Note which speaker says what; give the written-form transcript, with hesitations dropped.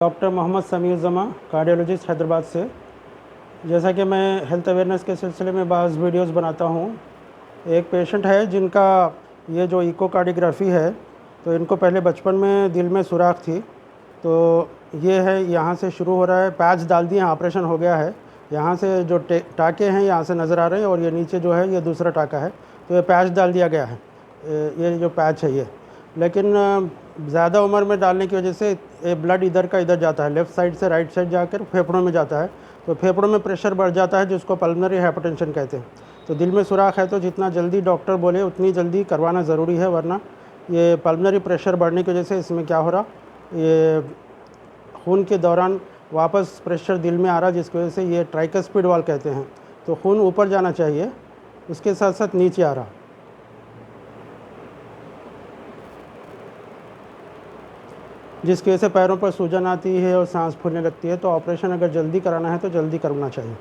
Speaker 1: Doctor Mohammad समीउज़्ज़मा, cardiologist Hyderabad से। जैसा कि मैं हेल्थ अवेयरनेस के सिलसिले में बाज़ वीडियोस बनाता हूँ। एक पेशेंट है जिनका ये जो इकोकार्डियोग्राफी है, तो इनको पहले बचपन में दिल में सुराख थी। तो ये है, यहाँ से शुरू हो रहा है, पैच डाल दिए, ऑपरेशन हो गया है। यहाँ से जो टाँके हैं यहाँ से नज़र आ रहे हैं, और ये नीचे जो है ये दूसरा टाँका है, तो ये पैच डाल दिया गया है। ये जो पैच है ये, लेकिन ज़्यादा उम्र में डालने की वजह से ये ब्लड इधर का इधर जाता है, लेफ़्ट साइड से राइट साइड जाकर फेफड़ों में जाता है, तो फेफड़ों में प्रेशर बढ़ जाता है, जिसको पल्मोनरी हाइपरटेंशन कहते हैं। तो दिल में सुराख है, तो जितना जल्दी डॉक्टर बोले उतनी जल्दी करवाना ज़रूरी है, वरना ये पल्मोनरी प्रेशर बढ़ने की वजह से इसमें क्या हो रहा, ये खून के दौरान वापस प्रेशर दिल में आ रहा, जिसकी वजह से ये ट्राइकस्पिड वाल्व कहते हैं। तो खून ऊपर जाना चाहिए, उसके साथ साथ नीचे आ रहा, जिसकी वजह से पैरों पर सूजन आती है और सांस फूलने लगती है। तो ऑपरेशन अगर जल्दी कराना है तो जल्दी करना चाहिए।